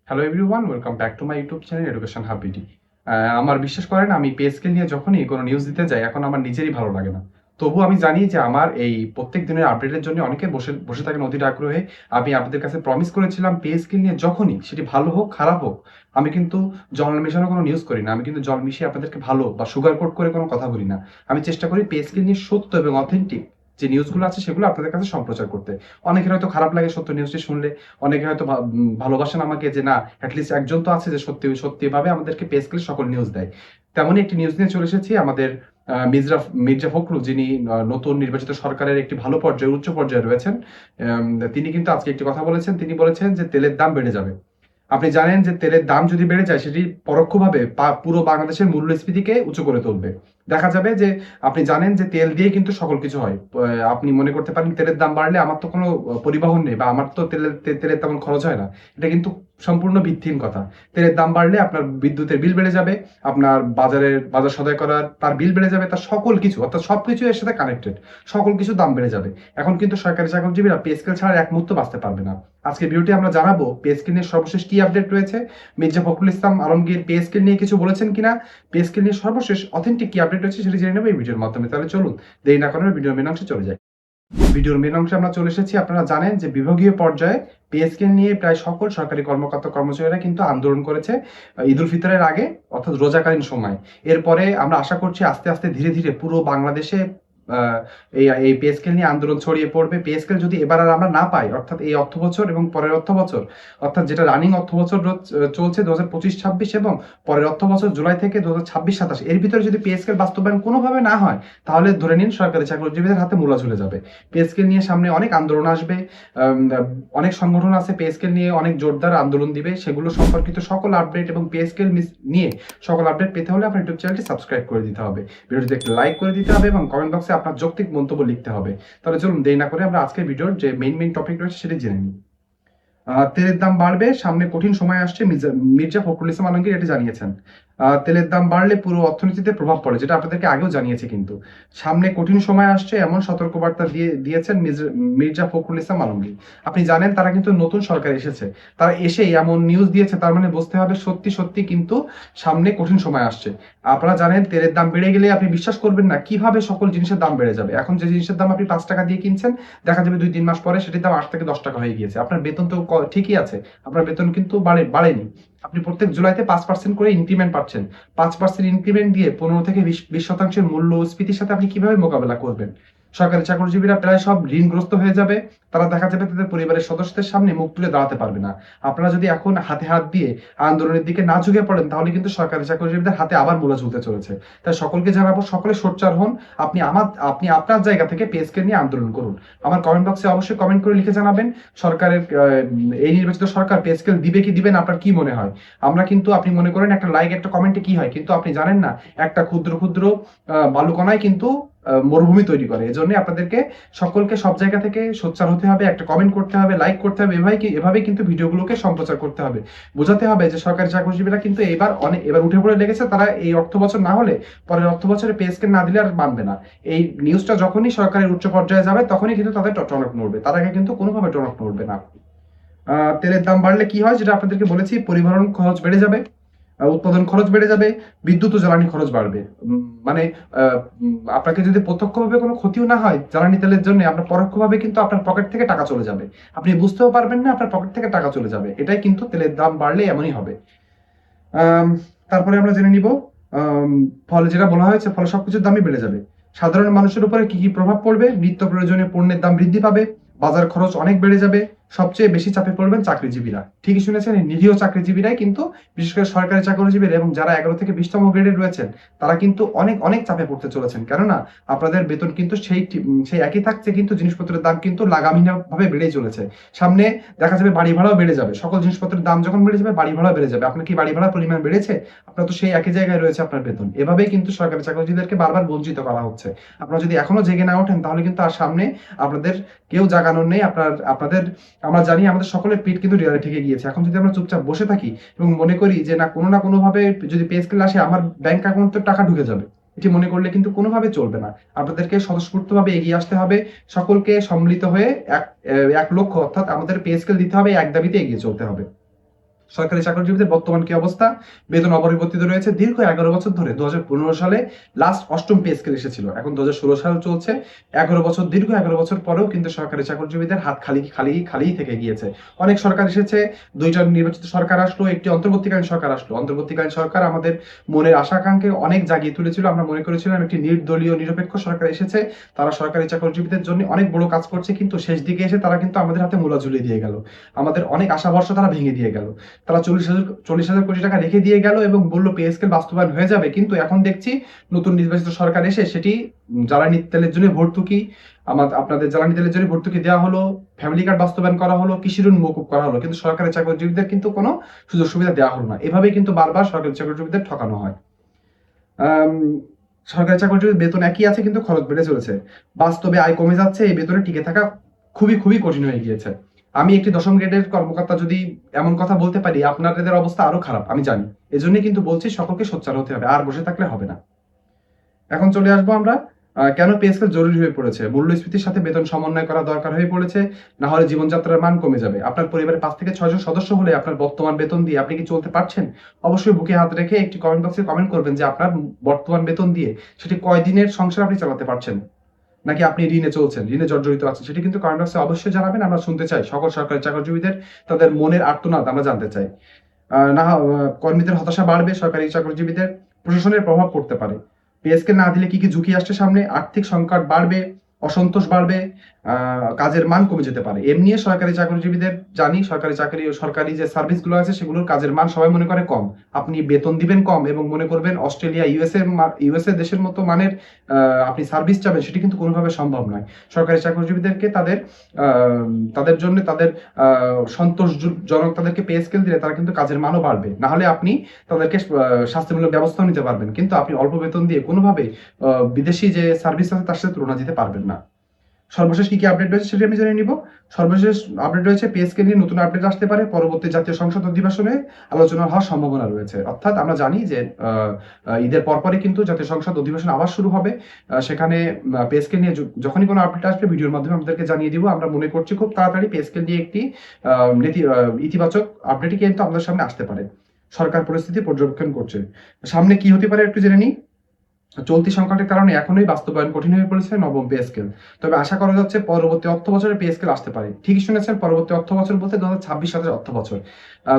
Hello everyone, welcome back to my YouTube channel education hub BD. আমার বিশ্বাস করেন, আমি পে স্কেল নিয়ে যখনই কোনো নিউজ দিতে যাই, এখন আমার নিজেরই ভালো লাগে না। তবু আমি জানি যে আমার এই প্রত্যেক দিনের আপডেটের জন্য অনেকে বসে বসে থাকেন অধীর আগ্রহে। আমি আপনাদের কাছে প্রমিস করেছিলাম, পে স্কেল নিয়ে যখনই সেটি ভালো হোক খারাপ হোক, আমি কিন্তু জল মেশানো কোনো নিউজ করি না। আমি কিন্তু জল মিশিয়ে আপনাদেরকে ভালো বা সুগার কোট করে কোনো কথা বলি না। আমি চেষ্টা করি পে স্কেল নিয়ে সত্য এবং অথেন্টিক যে নিউজগুলো আছে সেগুলো আপনাদের কাছে সম্প্রচার করতে। অনেকের হয়তো খারাপ লাগে সত্য নিউজটি শুনলে, অনেকে হয়তো ভালোবাসেন আমাকে যে না, অ্যাটলিস্ট একজন তো আছে যে সত্যি সত্যি ভাবে আমাদেরকে পেজ করে সকল নিউজ দেয়। তেমনই একটি নিউজ নিয়ে চলে এসেছি। আমাদের মির্জা ফখরুল, যিনি নতুন নির্বাচিত সরকারের একটি ভালো পর্যায়ে উচ্চ পর্যায়ে রয়েছেন, তিনি কিন্তু আজকে একটি কথা বলেছেন। তিনি বলেছেন যে তেলের দাম বেড়ে যাবে। আপনি জানেন যে তেলের দাম যদি বেড়ে যায়, সেটি পরোক্ষভাবে পুরো বাংলাদেশের মূল্যস্ফীতিকে উঁচু করে তুলবে। দেখা যাবে যে আপনি জানেন যে তেল দিয়ে কিন্তু সকল কিছু হয়। আপনি মনে করতে পারেন তেলের দাম বাড়লে আমার তো কোনো পরিবহন নেই বা আমার তো তেলের তেমন খরচ হয় না। এটা কিন্তু সম্পূর্ণ ভিত্তিহীন কথা। তেলের দাম বাড়লে আপনার বিদ্যুতের বিল বেড়ে যাবে, আপনার বাজার সদাই করার তার বিল বেড়ে যাবে, তার সকল কিছু অর্থাৎ সবকিছু এর সাথে কানেক্টেড। সকল কিছু দাম বেড়ে যাবে। এখন কিন্তু সরকারি চাকরিজীবীরা পে স্কেল ছাড়া এক মুহূর্ত বাঁচতে পারবে না। আজকে ভিডিওটি আমরা জানাবো পে স্কেল নিয়ে সর্বশেষ কি আপডেট রয়েছে, মির্জা ফখরুল ইসলাম আলমগীর পে স্কেল নিয়ে কিছু বলেছেন কিনা, পে স্কেল নিয়ে সর্বশেষ অথেন্টিক কি আপডেট রয়েছে সেটি জেনে নেবো এই ভিডিওর মাধ্যমে। তাহলে চলুন দেরি না করে ভিডিওর মেন অংশে চলে যাই। ভিডিওর মেন অংশে আমরা চলে এসেছি। আপনারা জানেন যে বিভাগীয় পর্যায়ে পে স্কেল নিয়ে প্রায় সকল সরকারি কর্মকর্তা কর্মচারীরা কিন্তু আন্দোলন করেছে ঈদ উল ফিতরের আগে, অর্থাৎ রোজাকালীন সময়। এরপরে আমরা আশা করছি আস্তে আস্তে ধীরে ধীরে পুরো বাংলাদেশে এই পে স্কেল নিয়ে আন্দোলন ছড়িয়ে পড়বে। পে স্কেল যদি এবার আর আমরা না পাই, অর্থাৎ এই অর্থ বছর এবং পরের অর্থ বছর, অর্থাৎ যেটা রানিং অর্থ বছর চলছে 2025-26 এবং পরের অর্থ বছর জুলাই থেকে 2026-27, এর ভিতরে যদি পে স্কেল বাস্তবায়ন কোনোভাবে না হয়, তাহলে ধরে নিন সরকারি চাকরিজীবীদের হাতে মূলা ঝুলে যাবে। পে স্কেল নিয়ে সামনে অনেক আন্দোলন আসবে। অনেক সংগঠন আছে পে স্কেল নিয়ে অনেক জোরদার আন্দোলন দিবে। সেগুলো সম্পর্কিত সকল আপডেট এবং পে স্কেল নিয়ে সকল আপডেট পেতে হলে আপনার ইউটিউব চ্যানেলটি সাবস্ক্রাইব করে দিতে হবে, ভিডিওটিতে একটি লাইক করে দিতে হবে এবং কমেন্ট বক্সে আপনার যৌক্তিক মন্তব্য লিখতে হবে। তাহলে চলুন দেরি না করে আমরা আজকের ভিডিওর যে মেইন টপিক রয়েছে সেটি জেনে নিই। তেলের দাম বাড়বে, সামনে কঠিন সময় আসছে, মির্জা ফখরুল ইসলাম আলমগীর এটা জানিয়েছেন। তেলের দাম বাড়লে পুরো অর্থনীতিতে প্রভাব পড়ে, যেটা আপনাদেরকে আগেও জানিয়েছে। কিন্তু সামনে কঠিন সময় আসছে এমন সতর্কবার্তা দিয়েছেন মির্জা ফখরুল ইসলাম আলমগীর। আপনি জানেন তারা কিন্তু নতুন সরকার এসেছে, তারা এসেই এমন নিউজ দিয়েছে, তার মানে বুঝতে হবে সত্যি সত্যি কিন্তু সামনে কঠিন সময় আসছে। আপনারা জানেন তেলের দাম বেড়ে গেলে আপনি বিশ্বাস করবেন না কিভাবে সকল জিনিসের দাম বেড়ে যাবে। এখন যে জিনিসের দাম আপনি 5 টাকা দিয়ে কিনছেন, দেখা যাবে 2-3 মাস পরে সেটির দাম 8 থেকে 10 টাকা হয়ে গিয়েছে। আপনার বেতন তো ঠিকই আছে, আপনার বেতন কিন্তু বাড়েনি। আপনি প্রত্যেক জুলাইতে 5% করে ইনক্রিমেন্ট পাচ্ছেন। 5% ইনক্রিমেন্ট দিয়ে 15 থেকে 20% মূল্যস্ফীতির সাথে আপনি কিভাবে মোকাবেলা করবেন? সরকারি চাকরিজীবীরা প্রায় সব ঋণগ্রস্ত হয়ে যাবে। তারা দেখা যাবে তাদের পরিবারের সদস্যদের সামনে মুখ তুলে দাঁড়াতে পারবে না। আপনারা যদি এখন হাতে হাত দিয়ে আন্দোলনের দিকে না ঝুঁকে পড়েন, তাহলে কিন্তু সরকারি চাকরিজীবীদের হাতে আবার মূলা ঝুলতে চলেছে। তাই সকলকে জানাবো, সকলে সোচ্চার হন। আপনি আপনার জায়গা থেকে পে স্কেল নিয়ে আন্দোলন করুন। আমার কমেন্ট বক্সে অবশ্যই কমেন্ট করে লিখে জানাবেন সরকারের এই নির্বাচিত সরকার পে স্কেল দিবে কি দিবে না, আপনার কি মনে হয়? আমরা কিন্তু, আপনি মনে করেন একটা লাইক একটা কমেন্টে কি হয়, কিন্তু আপনি জানেন না একটা ক্ষুদ্র ক্ষুদ্র বালুকণায় কিন্তু মরুভূমি তৈরি করে। এজন্য আপনাদেরকে সকলকে সব জায়গা থেকে সোচ্চার হতে হবে, একটা কমেন্ট করতে হবে, লাইক করতে হবে, এভাবে কিন্তু ভিডিওগুলোকে সম্প্রচার করতে হবে। বোঝাতে হবে যে সরকারি চাকরিজীবীরা কিন্তু এবার উঠে পড়ে লেগেছে। তারা এই অর্থ বছর না হলে পরের অর্থ বছরে পে স্কেল না দিলে আর মানবে না। এই নিউজটা যখনই সরকারের উচ্চ পর্যায়ে যাবে, তখনই কিন্তু তাদের টনক নড়বে, তার আগে কিন্তু কোনোভাবে টনক নড়বে না। তেলের দাম বাড়লে কি হয়, যেটা আপনাদেরকে বলেছি, পরিবহন খরচ বেড়ে যাবে, উৎপাদন খরচ বেড়ে যাবে, বিদ্যুৎ ও জ্বালানি খরচ বাড়বে। মানে আপনাকে যদি প্রত্যক্ষভাবে কোনো ক্ষতিও না হয় জ্বালানি তেলের জন্য, আপনার পরোক্ষভাবে কিন্তু আপনার পকেট থেকে টাকা চলে যাবে। আপনি বুঝতেও পারবেন না, আপনার পকেট থেকে টাকা চলে যাবে। এটাই কিন্তু তেলের দাম বাড়লে এমনই হবে। তারপরে আমরা জেনে নিব ফলে যেটা বলা হয়েছে, ফলে সবকিছুর দামই বেড়ে যাবে। সাধারণ মানুষের উপরে কি কি প্রভাব পড়বে? নিত্য প্রয়োজনীয় পণ্যের দাম বৃদ্ধি পাবে, বাজার খরচ অনেক বেড়ে যাবে, সবচেয়ে বেশি চাপে পড়বেন চাকরিজীবীরা। ঠিকই শুনেছেন, এই নিরীহ চাকরিজীবীরাই কিন্তু, বিশেষ করে সরকারি চাকরিজীবীরা এবং যারা 11 থেকে 20তম গ্রেডে রয়েছেন, তারা কিন্তু অনেক অনেক চাপে পড়তে চলেছেন। কেননা আপনাদের বেতন কিন্তু সেই একই থাকছে, কিন্তু জিনিসপত্রের দাম কিন্তু লাগামহীনভাবে বেড়েই চলেছে। সামনে দেখা যাবে বাড়ি ভাড়াও বেড়ে যাবে। সকল জিনিসপত্রের দাম যখন বেড়ে যাবে, বাড়ি ভাড়া বেড়ে যাবে। আপনার কি বাড়ি ভাড়ার পরিমাণ বেড়েছে? আপনার তো সেই একই জায়গায় রয়েছে আপনার বেতন। এভাবেই কিন্তু সরকারি চাকরিজীবীদেরকে বারবার বঞ্চিত করা হচ্ছে। আপনারা যদি এখনো জেগে না ওঠেন, তাহলে কিন্তু আর সামনে আপনাদের কেউ জাগানোর নেই। আপনাদের আমরা জানি আমাদের সকলের পিঠ কিন্তু দেয়ালে ঠেকে গিয়েছে। এখন যদি আমরা চুপচাপ বসে থাকি এবং মনে করি যে না কোনোভাবে যদি পে স্কেল আসে আমার ব্যাংক অ্যাকাউন্টে টাকা ঢুকে যাবে, এটি মনে করলে কিন্তু কোনোভাবে চলবে না। আপনাদেরকে স্বতঃস্ফূর্তভাবে এগিয়ে আসতে হবে। সকলকে সম্মিলিত হয়ে এক লক্ষ্য, অর্থাৎ আমাদের পে স্কেল দিতে হবে, এক দাবিতে এগিয়ে চলতে হবে। সরকারি চাকরিজীবীদের বর্তমান কি অবস্থা? বেতন অপরিবর্তিত রয়েছে দীর্ঘ 11 বছর ধরে। 2015 সালে লাস্ট 8ম পে স্কেল এসেছিল। এখন 2016 সাল চলছে। 11 বছর, দীর্ঘ 11 বছর পরেও কিন্তু সরকারি চাকরিজীবীদের হাত খালিই থেকে গিয়েছে। অনেক সরকার এসেছে, 2টা নির্বাচিত সরকার আসলো, একটি অন্তর্বর্তীকালীন সরকার আসলো। অন্তর্বর্তীকালীন সরকার আমাদের মনের আশা-আকাঙ্ক্ষা অনেক জাগিয়ে তুলেছিল। আমরা মনে করেছিলাম একটি নির্দলীয় নিরপেক্ষ সরকার এসেছে। তারা সরকারি চাকরিজীবীদের জন্য অনেক বড় কাজ করছে, কিন্তু শেষ দিকে এসে তারা কিন্তু আমাদের হাতে মূলা ঝুলিয়ে দিয়ে গেল। আমাদের অনেক আশা ভরসা তারা ভেঙে দিয়ে গেল। তারা 40,000 কোটি টাকা রেখে দিয়ে গেল এবং বলল পে স্কেল বাস্তবায়ন হয়ে যাবে। কিন্তু এখন দেখছি নতুন নির্বাচিত সরকার এসে সেটি জ্বালানি তেলের জন্য ভর্তুকি, আপনাদের জ্বালানি তেলের জন্য ভর্তুকি দেওয়া হলো, ফ্যামিলি কার্ড বাস্তবায়ন করা হলো, কৃষি ঋণ মকুব করা হলো, কিন্তু সরকারি চাকরিজীবীদের কিন্তু কোনো সুযোগ সুবিধা দেওয়া হলো না। এভাবেই কিন্তু বারবার সরকারি চাকরিজীবীদের ঠকানো হয়। সরকারি চাকরিজীবীর বেতন একই আছে, কিন্তু খরচ বেড়ে চলেছে। বাস্তবে আয় কমে যাচ্ছে, এই বেতনে টিকে থাকা খুবই কঠিন হয়ে গিয়েছে। আমি একটি 10ম গ্রেডের কর্মকর্তা যদি এমন কথা বলতে পারি, আপনাদের অবস্থা আরো খারাপ আমি জানি। এজন্যই কিন্তু বলছি সকলকে সোচ্চার হতে হবে, আর বসে থাকলে হবে না। এখন চলে আসবো আমরা কেন পে স্কেল জরুরি হয়ে পড়েছে। মূল্যস্ফীতির সাথে বেতন সমন্বয় করা দরকার হয়ে পড়েছে, না হলে জীবনযাত্রার মান কমে যাবে। আপনার পরিবারে 5 থেকে 6 জন সদস্য হলে আপনার বর্তমান বেতন দিয়ে আপনি কি চলতে পারছেন? অবশ্যই বুকে হাত রেখে একটি কমেন্ট বক্সে কমেন্ট করবেন যে আপনার বর্তমান বেতন দিয়ে সেটি কয় দিনের সংসার আপনি চালাতে পারছেন, নাকি আপনি ঋণে চলছেন, ঋণে জর্জরিত আছেন, সেটি কিন্তু কমেন্ট বক্সে অবশ্যই জানাবেন। আমরা শুনতে চাই সকল সরকারি চাকরিজীবীদের তাদের মনের আর্তনাদ আমরা জানতে চাই। কর্মীদের হতাশা বাড়বে, সরকারি চাকরিজীবীদের প্রশাসনের প্রভাব পড়তে পারে। পে স্কেল না দিলে কি ঝুঁকি আসছে সামনে? আর্থিক সংকট বাড়বে, অসন্তোষ বাড়বে, কাজের মান কমে যেতে পারে। এমনি সরকারি চাকরিজীবীদের জানি, সরকারি চাকরি ও সরকারি যে সার্ভিসগুলো আছে সেগুলোর কাজের মান সবাই মনে করে কম। আপনি বেতন দিবেন কম এবং মনে করবেন অস্ট্রেলিয়া, ইউএসএ দেশের মতো মানের আপনি সার্ভিস চাবেন, সেটি কিন্তু কোনোভাবে সম্ভব নয়। সরকারি চাকরিজীবীদেরকে তাদের জন্য তাদের সন্তোষজনক তাদেরকে পে স্কেল দিলে তারা কিন্তু কাজের মানও বাড়বে। না হলে আপনি তাদেরকে শাস্তিমূলক ব্যবস্থাও নিতে পারবেন, কিন্তু আপনি অল্প বেতন দিয়ে কোনোভাবে বিদেশি যে সার্ভিস আছে তার সাথে তুলনা দিতে পারবেন না। সর্বশেষ কি আপডেট রয়েছে সেটি আমি জেনে নিব। সর্বশেষ আপডেট রয়েছে পে স্কেল নিয়ে নতুন আপডেট আসতে পারে, পরবর্তী জাতীয় সংসদ অধিবেশনে আলোচনা হওয়ার সম্ভাবনা রয়েছে। অর্থাৎ আমরা জানি যে ঈদের পরপরই কিন্তু জাতীয় সংসদ অধিবেশন আবার শুরু হবে। সেখানে পে স্কেল নিয়ে যখনই কোনো আপডেট আসবে ভিডিওর মাধ্যমে আমাদেরকে জানিয়ে দিব। আমরা মনে করছি খুব তাড়াতাড়ি পে স্কেল নিয়ে একটি ইতিবাচক আপডেটই কিন্তু আমাদের সামনে আসতে পারে। সরকার পরিস্থিতি পর্যবেক্ষণ করছে, সামনে কি হতে পারে একটু জেনে নিই। চলতি সংকটের কারণে এখনোই বাস্তবায়ন কঠিন হয়ে পড়েছে নবম পে স্কেল। তবে আশা করা যাচ্ছে পরবর্তী অর্থ বছরে পে স্কেল আসতে পারে। ঠিকই শুনেছেন, পরবর্তী অর্থ বছর বলতে 2026 সালের অর্থ বছর।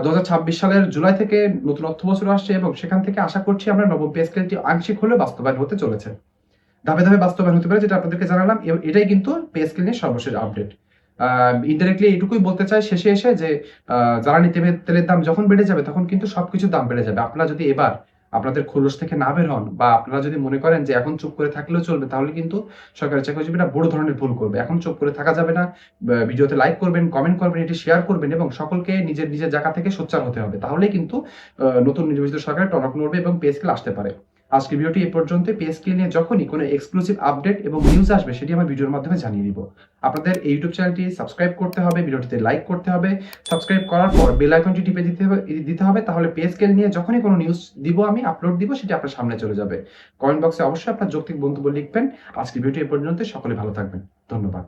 2026 সালের জুলাই থেকে নতুন অর্থ বছর আসছে এবং সেখান থেকে আশা করছি আমরা নবম পে স্কেলটি আংশিক হলেও বাস্তবায়ন হতে চলেছে। ধাপে ধাপে বাস্তবায়ন হতে পারে, যেটা আপনাদেরকে জানালাম। এটাই কিন্তু পে স্কেল নিয়ে সর্বশেষ আপডেট। ইনডাইরেক্টলি এটুকুই বলতে চাই শেষে এসে যে জ্বালানি তেলের দাম যখন বেড়ে যাবে তখন কিন্তু সবকিছুর দাম বেড়ে যাবে। আপনারা যদি এবার আপনাদের খোলস থেকে না বের হন, বা আপনারা যদি মনে করেন যে এখন চুপ করে থাকলেও চলবে, তাহলে কিন্তু সরকারি চাকরিজীবীরা বড় ধরনের ভুল করবে। এখন চুপ করে থাকা যাবে না। ভিডিওতে লাইক করবেন, কমেন্ট করবেন, এটি শেয়ার করবেন এবং সকলকে নিজের জায়গা থেকে সোচ্চার হতে হবে। তাহলেই কিন্তু নতুন নির্বাচিত সরকারের টনক নড়বে এবং পে স্কেল আসতে পারে। আজকের ভিডিওটি এই পর্যন্ত। পে স্কেল নিয়ে যখনই কোনো এক্সক্লুসিভ আপডেট এবং নিউজ আসবে সেটি আমার ভিডিওর মাধ্যমে জানিয়ে দিব। আপনাদের এই ইউটিউব চ্যানেলটি সাবস্ক্রাইব করতে হবে, ভিডিওটিতে লাইক করতে হবে, সাবস্ক্রাইব করার পর বেল আইকনটি টিপে দিতে হবে। তাহলে পে স্কেল নিয়ে যখনই কোনো নিউজ দিব, আমি আপলোড দিব, সেটি আপনার সামনে চলে যাবে। কমেন্ট বক্সে অবশ্যই আপনার যৌক্তিক বক্তব্য লিখবেন। আজকের ভিডিওটি এই পর্যন্ত। সকলে ভালো থাকবেন। ধন্যবাদ।